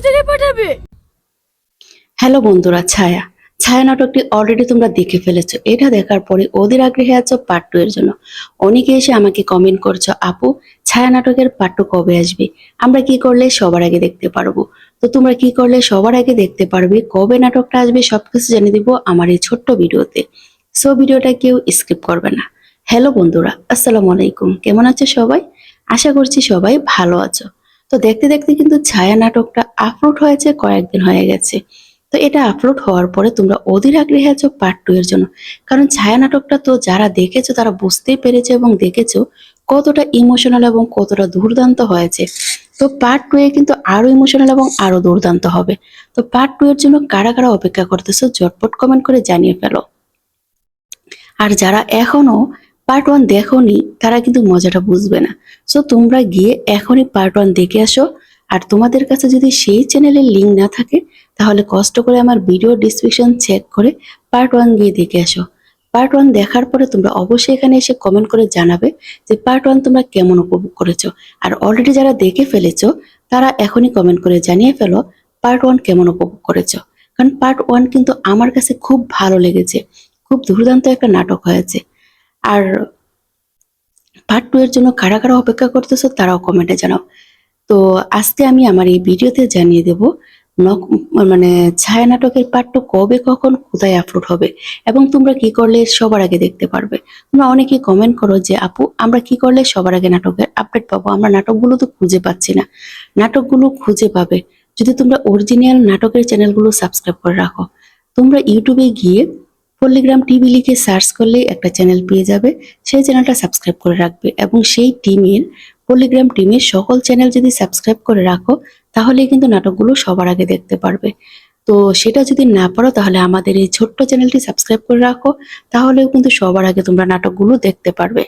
থেকে পাঠাবে। হ্যালো বন্ধুরা, ছায়া ছায়া নাটকটি অলরেডি তোমরা দেখে ফেলেছো। এটা দেখার পরে ওদের আগ্রহে আছো পার্ট 2 এর জন্য। অনেকে এসে আমাকে কমেন্ট করছো, আপু ছায়া নাটকের পার্ট 2 কবে আসবে, আমরা কি করলে সবার আগে দেখতে পারবো। তো তোমরা কি করলে সবার আগে দেখতে পারবে, কবে নাটকটা আসবে সবকিছু জানিয়ে দিব আমার এই ছোট্ট ভিডিওতে। সো ভিডিওটা কেউ স্কিপ করবে না। হ্যালো বন্ধুরা, আসসালামু আলাইকুম, কেমন আছো সবাই? আশা করছি সবাই ভালো আছো। তো দেখতে দেখতে কিন্তু ছায়া নাটকটা আপলোড হয়েছে, কয়েকদিন হয়ে গেছে। তো এটা আপলোড হওয়ার পরে তোমরা অধীর আগ্রহে আছো পার্ট 2 এর জন্য। কারণ ছায়া নাটকটা তো যারা দেখেছো তারা বুঝতেই পেরেছে এবং দেখেছো কতটা ইমোশনাল এবং কতটা দুর্দান্ত হয়েছে। তো পার্ট 2 এ কিন্তু আরো ইমোশনাল এবং আরো দুর্দান্ত হবে। তো পার্ট 2 এর জন্য কারা কারা অপেক্ষা করতেছো ঝটপট কমেন্ট করে জানিয়ে ফেলো। আর যারা এখনো পার্ট 1 দেখোনি তারা কিন্তু মজাটা বুঝবে না। সো তোমরা গিয়ে এখনই পার্ট 1 দেখে আসো। আর তোমাদের কাছে যদি সেই চ্যানেলের লিংক না থাকে তাহলে কষ্ট করে আমার ভিডিও ডিসক্রিপশন চেক করে পার্ট 1 গিয়ে দেখে আসো। পার্ট 1 দেখার পরে তোমরা অবশ্যই এখানে এসে কমেন্ট করে জানাবে যে পার্ট 1 তোমরা কেমন উপভোগ করেছো। আর অলরেডি যারা দেখে ফেলেছো তারা এখনই কমেন্ট করে জানিয়ে ফেলো পার্ট 1 কেমন উপভোগ করেছো। কারণ পার্ট 1 কিন্তু আমার কাছে খুব ভালো লেগেছে, খুব দুর্দান্ত একটা নাটক হয়েছে। আর পার্ট 2 এর জন্য কারা কারা অপেক্ষা করতেছো তারাও কমেন্টে জানাও। তো আজকে আমি আমার এই ভিডিওতে জানিয়ে দেব মানে ছায়া নাটকের পার্ট 2 কবে কখন কোথায় আপলোড হবে এবং তোমরা কি করলে সবার আগে দেখতে পারবে। তোমরা অনেকেই কমেন্ট করো যে আপু আমরা কি করলে সবার আগে নাটকের আপডেট পাবো, আমরা নাটকগুলো তো খুঁজে পাচ্ছি না। নাটকগুলো খুঁজে পাবে যদি তোমরা অরিজিনাল নাটকের চ্যানেলগুলো সাবস্ক্রাইব করে রাখো। তোমরা ইউটিউবে গিয়ে পল্লিগ্রাম টিভি লিখে সার্চ করলে একটা চ্যানেল পেয়ে যাবে, সেই চ্যানেলটা সাবস্ক্রাইব করে রাখবে এবং সেই টিমের পল্লিগ্রাম টিমের সকল চ্যানেল যদি সাবস্ক্রাইব করে রাখো তাহলে কিন্তু নাটকগুলো সবার আগে দেখতে পারবে। তো সেটা যদি না পারো তাহলে আমাদের এই ছোট্ট চ্যানেলটি সাবস্ক্রাইব করে রাখো, তাহলেও কিন্তু সবার আগে তোমরা নাটকগুলো দেখতে পারবে।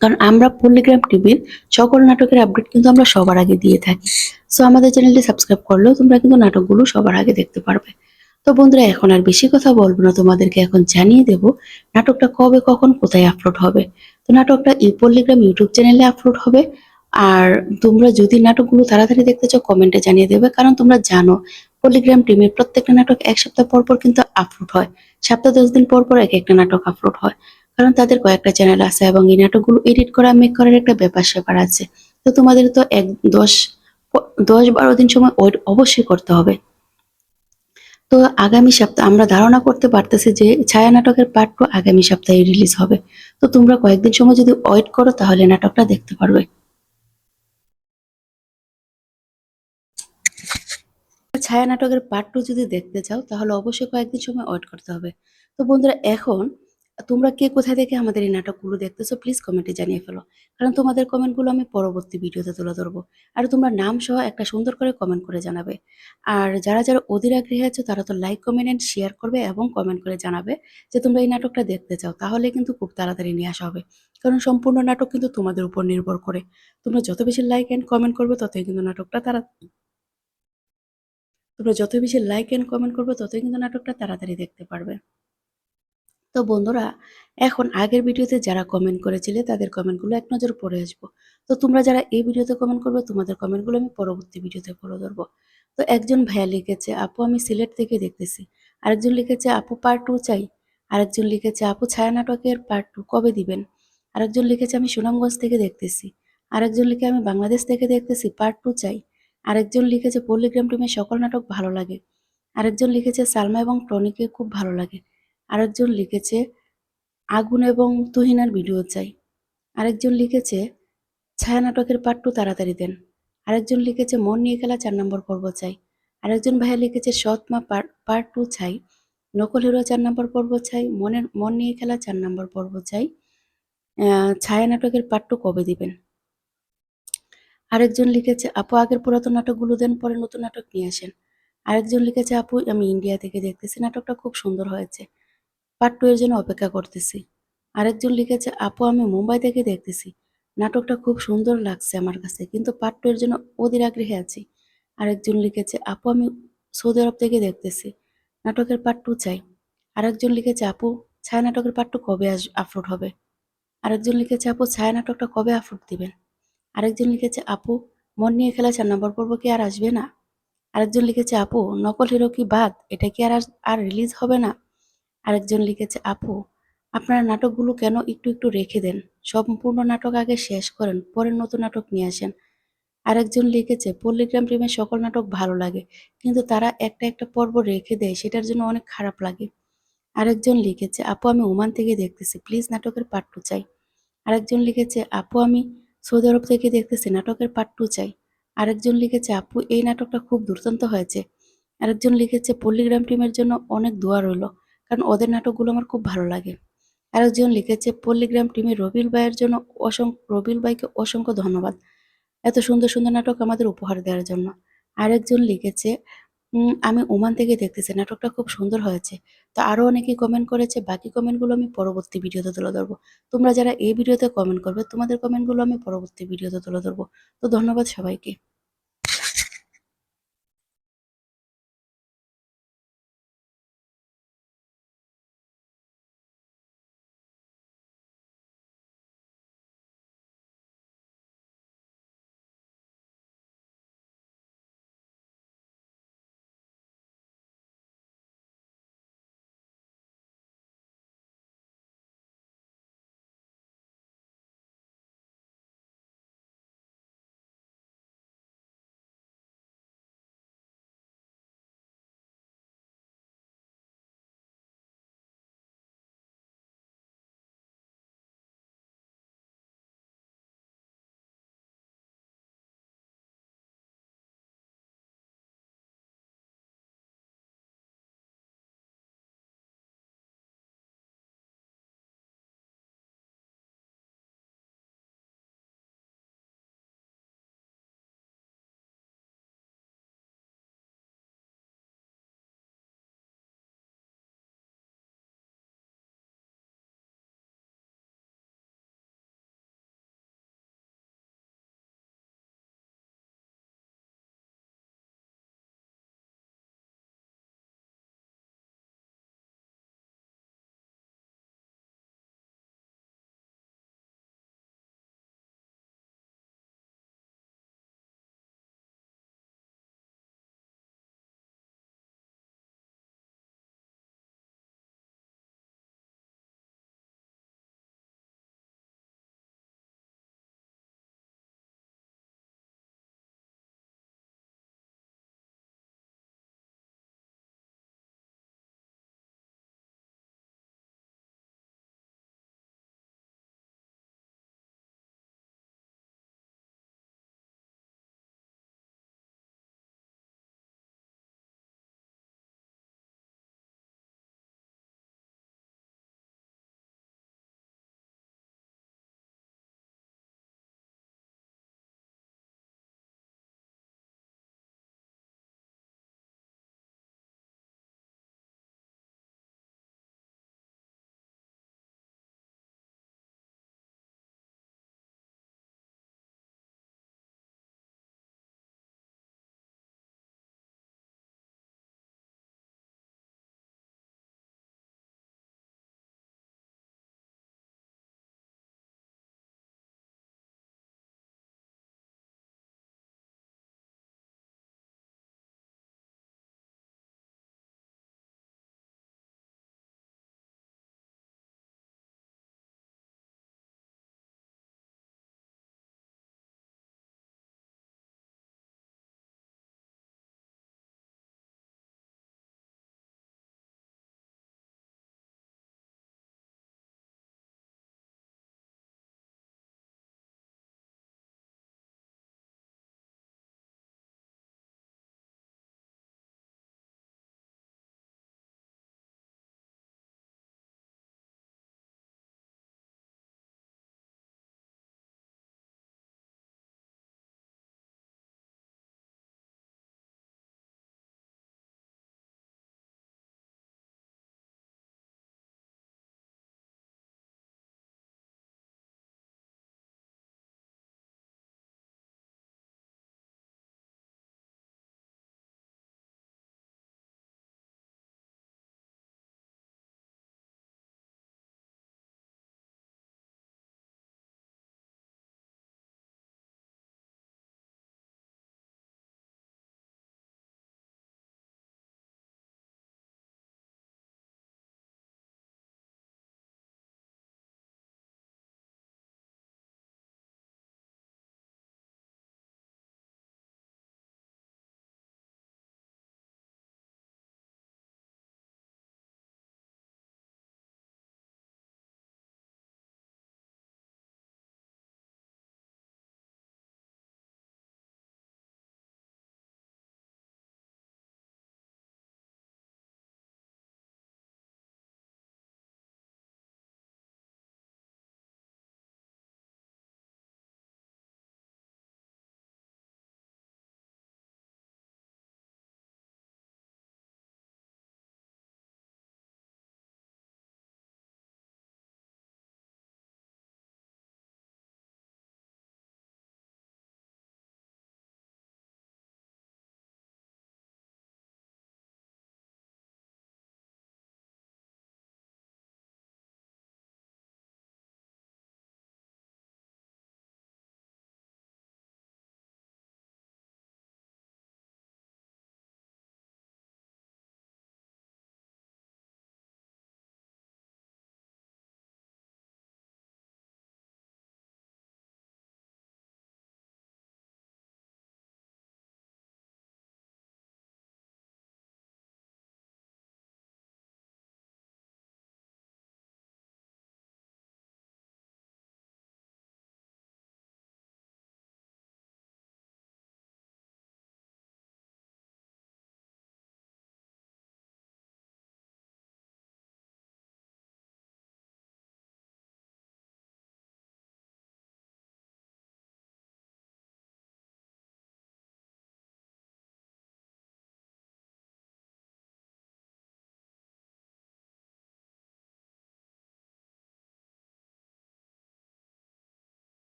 কারণ আমরা পল্লিগ্রাম টিভির সকল নাটকের আপডেট কিন্তু আমরা সবার আগে দিয়ে থাকি। সো আমাদের চ্যানেলটি সাবস্ক্রাইব করলেও তোমরা কিন্তু নাটকগুলো সবার আগে দেখতে পারবে। তো বন্ধুরা এখন আর বেশি কথা বলবো না, তোমাদেরকে এখন জানিয়ে দেব নাটকটা কবে কখন কোথায় আপলোড হবে। তো নাটকটা এই পল্লিগ্রাম ইউটিউব চ্যানেলে আপলোড হবে। আর তোমরা যদি নাটকগুলো তাড়াতাড়ি দেখতে চাও কমেন্টে জানিয়ে দেবে, কারণ তোমরা জানো পল্লিগ্রাম টিমের প্রত্যেকটা নাটক এক সপ্তাহ পর পর কিন্তু আপলোড হয়। সপ্তাহ 10 দিন পর পর এক একটা নাটক আপলোড হয়, কারণ তাদের কয়েকটা চ্যানেল আছে এবং এই নাটকগুলো এডিট করা মেক করার একটা ব্যাপার স্যাপার আছে। তো তোমাদের তো 10-12 দিন সময় ওয়েট অবশ্যই করতে হবে। তো আগামী সপ্তাহে আমরা ধারণা করতে পারতেছি যে ছায়া নাটকের পার্ট 2 আগামী সপ্তাহে রিলিজ হবে। তো তোমরা কয়েকদিন সময় যদি ওয়েট করো তাহলে নাটকটা দেখতে পারবে। ছায়া নাটকের পার্ট 2 যদি দেখতে চাও তাহলে অবশ্যই কয়েকদিন সময় ওয়েট করতে হবে। তো বন্ধুরা এখন তোমরা কে কোথা থেকে আমাদের এই নাটকগুলো দেখতেছো প্লিজ কমেন্টে জানিয়ে ফেলো। কারণ তোমাদের কমেন্টগুলো আমি পরবর্তী ভিডিওতে তুলে ধরবো। আর তোমরা নাম সহ একটা সুন্দর করে কমেন্ট করে জানাবে। আর যারা যারা অধীর আগ্রহী আছো তারা তো লাইক কমেন্ট এন্ড শেয়ার করবে এবং কমেন্ট করে জানাবে যে তোমরা এই নাটকটা দেখতে চাও, তাহলে কিন্তু খুব তাড়াতাড়ি নিয়ে আসা হবে। কারণ সম্পূর্ণ নাটক কিন্তু তোমাদের উপর নির্ভর করে। তোমরা যত বেশি লাইক এন্ড কমেন্ট করবে ততই কিন্তু নাটকটা তারা তোমরা যত বেশি লাইক এন্ড কমেন্ট করবে ততই কিন্তু নাটকটা তাড়াতাড়ি দেখতে পারবে। তো বন্ধুরা এখন আগের ভিডিওতে যারা কমেন্ট করেছিলে তাদের কমেন্টগুলো এক নজর পড়ে আসবো। তো তোমরা যারা এই ভিডিওতে কমেন্ট করবে তোমাদের কমেন্টগুলো আমি পরবর্তী ভিডিওতে পড়ে ধরবো। তো একজন ভাইয়া লিখেছে আপু আমি সিলেট থেকে দেখতেছি। আরেকজন লিখেছে আপু পার্ট 2 চাই। আরেকজন লিখেছে আপু ছায়া নাটকের পার্ট 2 কবে দিবেন। আরেকজন লিখেছে আমি সুনামগঞ্জ থেকে দেখতেছি। আরেকজন লিখে আমি বাংলাদেশ থেকে দেখতেছি পার্ট 2 চাই। আরেকজন লিখেছে পল্লিগ্রাম টিমের সকল নাটক ভালো লাগে। আরেকজন লিখেছে সালমা এবং টনিকে খুব ভালো লাগে। আরেকজন লিখেছে আগুন এবং তুহিনার ভিডিও চাই। আরেকজন লিখেছে ছায়া নাটকের পার্ট 2 তাড়াতাড়ি দেন। আরেকজন লিখেছে মন নিয়ে খেলা 4 নম্বর পর্ব চাই। আরেকজন ভাইয়া লিখেছে সৎমা পার্ট 2 চাই। নকল হিরো 4 নম্বর পর্ব চাই। মন নিয়ে খেলা 4 নম্বর পর্ব চাই। ছায়া নাটকের পার্ট 2 কবে দিবেন। আরেকজন লিখেছে আপু আগের পুরাতন নাটকগুলো দেন, পরে নতুন নাটক নিয়ে আসেন। আরেকজন লিখেছে আপু আমি ইন্ডিয়া থেকে দেখতেছি, নাটকটা খুব সুন্দর হয়েছে, পার্ট 2 এর জন্য অপেক্ষা করতেছি। আরেকজন লিখেছে আপু আমি মুম্বাই থেকে দেখতেছি, নাটকটা খুব সুন্দর লাগছে আমার কাছে, কিন্তু পার্ট 2 এর জন্য অধীর আগ্রহে আছি। আরেকজন লিখেছে আপু আমি সৌদি আরব থেকে দেখতেছি, নাটকের পার্ট 2 চাই। আরেকজন লিখেছে আপু ছায়া নাটকের পার্ট 2 কবে আপলোড হবে। আরেকজন লিখেছে আপু ছায়া নাটকটা কবে আপলোড দিবেন। আরেকজন লিখেছে আপু মন নিয়ে খেলা 4 নম্বর পর্ব কি আর আসবে না। আরেকজন লিখেছে আপু নকল হিরো কি বাদ, এটা কি আর আর রিলিজ হবে না? আরেকজন লিখেছে আপু আপনারা নাটকগুলো কেন একটু একটু রেখে দেন, সম্পূর্ণ নাটক আগে শেষ করেন পরে নতুন নাটক নিয়ে আসেন। আরেকজন লিখেছে পল্লীগ্রাম প্রেমের সকল নাটক ভালো লাগে, কিন্তু তারা একটা একটা পর্ব রেখে দেয়, সেটার জন্য অনেক খারাপ লাগে। আরেকজন লিখেছে আপু আমি ওমান থেকে দেখতেছি, প্লিজ নাটকের পার্ট 2 চাই। আরেকজন লিখেছে আপু আমি সৌদি আরব থেকে দেখতেছি, নাটকের পার্ট 2 চাই। আরেকজন লিখেছে আপু এই নাটকটা খুব দুর্দান্ত হয়েছে। আরেকজন লিখেছে পল্লীগ্রাম টিমের জন্য অনেক দোয়া রইল, কারণ ওদের নাটকগুলো আমার খুব ভালো লাগে। আরেকজন লিখেছে পল্লীগ্রাম টিমের রবিল ভাইকে অসংখ্য ধন্যবাদ এত সুন্দর সুন্দর নাটক আমাদের উপহার দেওয়ার জন্য। আরেকজন লিখেছে আমি ওমান থেকে দেখতেছি, নাটকটা খুব সুন্দর হয়েছে। তো আরো অনেকেই কমেন্ট করেছে, বাকি কমেন্টগুলো আমি পরবর্তী ভিডিওতে তুলে ধরবো। তোমরা যারা এই ভিডিওতে কমেন্ট করবে তোমাদের কমেন্টগুলো আমি পরবর্তী ভিডিওতে তুলে ধরবো। তো ধন্যবাদ সবাইকে।